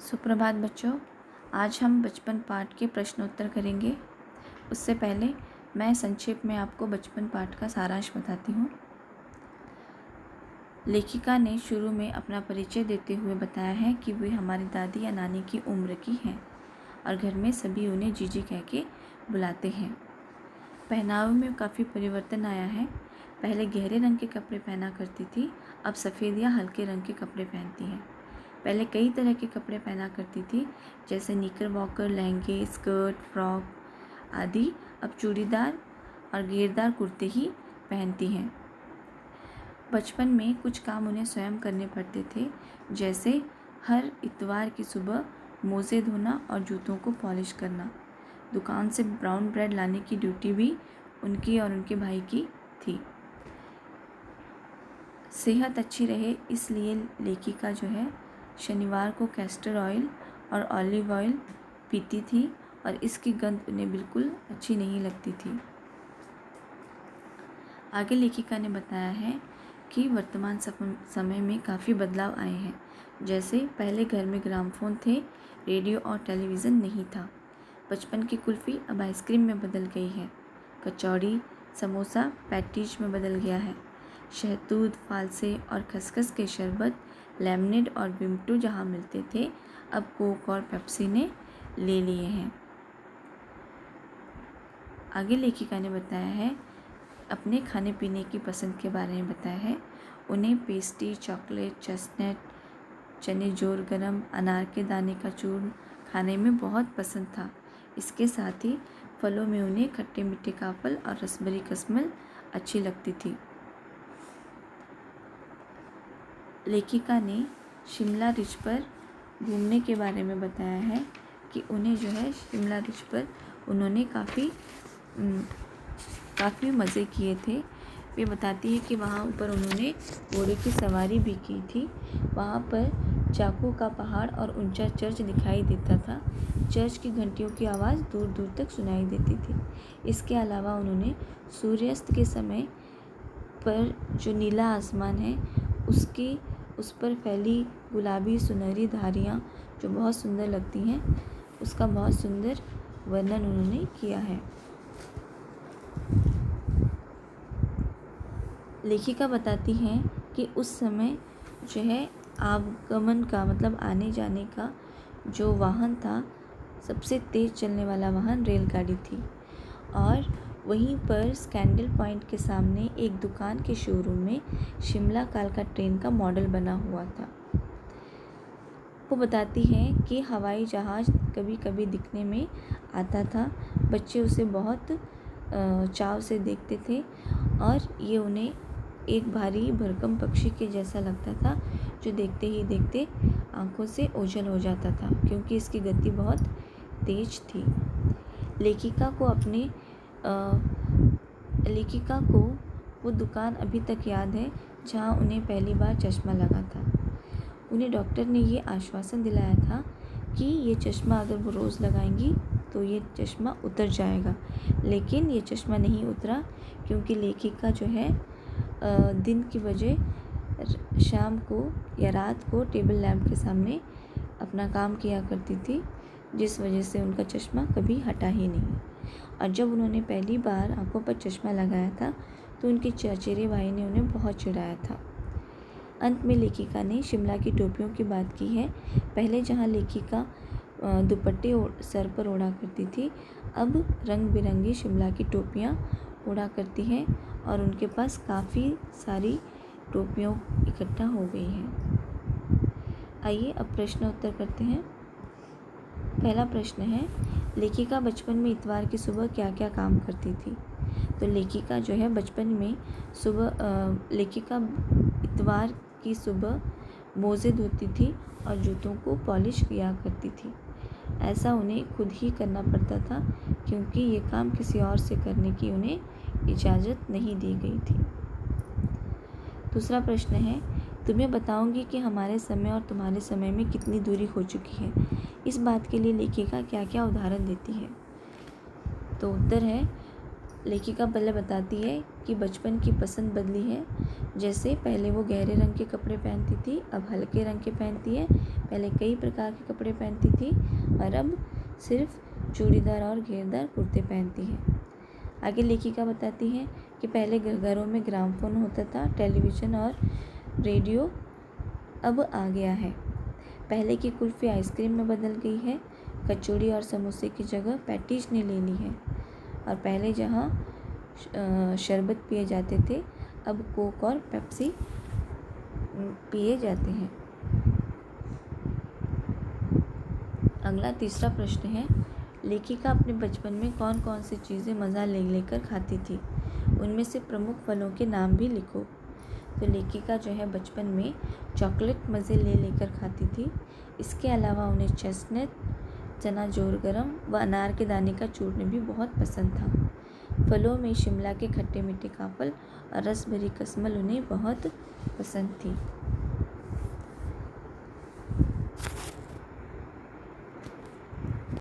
सुप्रभात बच्चों। आज हम बचपन पाठ के प्रश्नोत्तर करेंगे। उससे पहले मैं संक्षेप में आपको बचपन पाठ का सारांश बताती हूँ। लेखिका ने शुरू में अपना परिचय देते हुए बताया है कि वे हमारी दादी या नानी की उम्र की हैं और घर में सभी उन्हें जीजी कह के बुलाते हैं। पहनावे में काफ़ी परिवर्तन आया है। पहले गहरे रंग के कपड़े पहना करती थी, अब सफ़ेद या हल्के रंग के कपड़े पहनती हैं। पहले कई तरह के कपड़े पहना करती थी, जैसे निकर वॉकर, लहंगे, स्कर्ट, फ्रॉक आदि। अब चूड़ीदार और घेरदार कुर्ते ही पहनती हैं। बचपन में कुछ काम उन्हें स्वयं करने पड़ते थे, जैसे हर इतवार की सुबह मोज़े धोना और जूतों को पॉलिश करना। दुकान से ब्राउन ब्रेड लाने की ड्यूटी भी उनकी और उनके भाई की थी। सेहत अच्छी रहे इसलिए लेखिका जो है शनिवार को कैस्टर ऑयल और ऑलिव ऑयल पीती थी और इसकी गंध उन्हें बिल्कुल अच्छी नहीं लगती थी। आगे लेखिका ने बताया है कि वर्तमान समय में काफ़ी बदलाव आए हैं, जैसे पहले घर में ग्रामोफोन थे, रेडियो और टेलीविज़न नहीं था। बचपन की कुल्फ़ी अब आइसक्रीम में बदल गई है। कचौड़ी, समोसा पैटीज में बदल गया है। शहतूत, फालसे और खसखस के शरबत, लेमनेड और विमटू जहाँ मिलते थे, अब कोक और पेप्सी ने ले लिए हैं। आगे लेखिका ने बताया है, अपने खाने पीने की पसंद के बारे में बताया है। उन्हें पेस्ट्री, चॉकलेट, चेस्टनट, चने जोर गरम, अनार के दाने का चूर्ण खाने में बहुत पसंद था। इसके साथ ही फलों में उन्हें खट्टे मीठे काफल और रसभरी कस्मल अच्छी लगती थी। लेखिका ने शिमला रिज पर घूमने के बारे में बताया है कि उन्हें जो है शिमला रिज पर उन्होंने काफ़ी मज़े किए थे। वे बताती है कि वहाँ ऊपर उन्होंने घोड़े की सवारी भी की थी। वहाँ पर चाकू का पहाड़ और ऊंचा चर्च दिखाई देता था। चर्च की घंटियों की आवाज़ दूर दूर तक सुनाई देती थी। इसके अलावा उन्होंने सूर्यास्त के समय पर जो नीला आसमान है उस पर फैली गुलाबी सुनहरी धारियाँ जो बहुत सुंदर लगती हैं, उसका बहुत सुंदर वर्णन उन्होंने किया है। लेखिका बताती हैं कि उस समय जो है आवागमन का मतलब आने जाने का जो वाहन था, सबसे तेज़ चलने वाला वाहन रेलगाड़ी थी। और वहीं पर स्कैंडल पॉइंट के सामने एक दुकान के शोरूम में शिमला कालका ट्रेन का मॉडल बना हुआ था। वो बताती हैं कि हवाई जहाज़ कभी कभी दिखने में आता था। बच्चे उसे बहुत चाव से देखते थे और ये उन्हें एक भारी भरकम पक्षी के जैसा लगता था, जो देखते ही देखते आंखों से ओझल हो जाता था, क्योंकि इसकी गति बहुत तेज थी। लेखिका को वो दुकान अभी तक याद है जहाँ उन्हें पहली बार चश्मा लगा था। उन्हें डॉक्टर ने ये आश्वासन दिलाया था कि ये चश्मा अगर वो रोज़ लगाएंगी तो ये चश्मा उतर जाएगा, लेकिन ये चश्मा नहीं उतरा, क्योंकि लेखिका जो है दिन की बजाय शाम को या रात को टेबल लैंप के सामने अपना काम किया करती थी, जिस वजह से उनका चश्मा कभी हटा ही नहीं। और जब उन्होंने पहली बार आंखों पर चश्मा लगाया था तो उनके चचेरे भाई ने उन्हें बहुत चिढ़ाया था। अंत में लेखिका ने शिमला की टोपियों की बात की है। पहले जहाँ लेखिका दुपट्टे सर पर ओढ़ा करती थी, अब रंग बिरंगी शिमला की टोपियाँ ओढ़ा करती हैं और उनके पास काफ़ी सारी टोपियों इकट्ठा हो गई हैं। आइए अब प्रश्न उत्तर करते हैं। पहला प्रश्न है, लेखिका बचपन में इतवार की सुबह क्या क्या काम करती थी? तो लेखिका जो है बचपन में लेखिका इतवार की सुबह मोज़े धोती थी और जूतों को पॉलिश किया करती थी। ऐसा उन्हें खुद ही करना पड़ता था, क्योंकि ये काम किसी और से करने की उन्हें इजाज़त नहीं दी गई थी। दूसरा प्रश्न है, तुम्हें बताऊंगी कि हमारे समय और तुम्हारे समय में कितनी दूरी हो चुकी है। इस बात के लिए लेखिका क्या क्या उदाहरण देती है? तो उत्तर है, लेखिका पहले बताती है कि बचपन की पसंद बदली है। जैसे पहले वो गहरे रंग के कपड़े पहनती थी, अब हल्के रंग के पहनती है। पहले कई प्रकार के कपड़े पहनती थी और अब सिर्फ चूड़ीदार और घेरदार कुर्ते पहनती है। आगे लेखिका बताती है कि पहले घरों में ग्रामोफोन होता था, टेलीविज़न और रेडियो अब आ गया है। पहले की कुल्फ़ी आइसक्रीम में बदल गई है, कचौड़ी और समोसे की जगह पैटीज ने ले ली है। और पहले जहाँ शरबत पिए जाते थे, अब कोक और पेप्सी पिए जाते हैं। अगला तीसरा प्रश्न है, लेखिका अपने बचपन में कौन कौन सी चीज़ें मज़ा ले लेकर खाती थी, उनमें से प्रमुख फलों के नाम भी लिखो। तो लेखिका जो है बचपन में चॉकलेट मज़े ले लेकर खाती थी। इसके अलावा उन्हें चेस्टनट, चना जोर गरम व अनार के दाने का चूर्ण भी बहुत पसंद था। फलों में शिमला के खट्टे मीठे काफल और रस भरी कसमल उन्हें बहुत पसंद थी।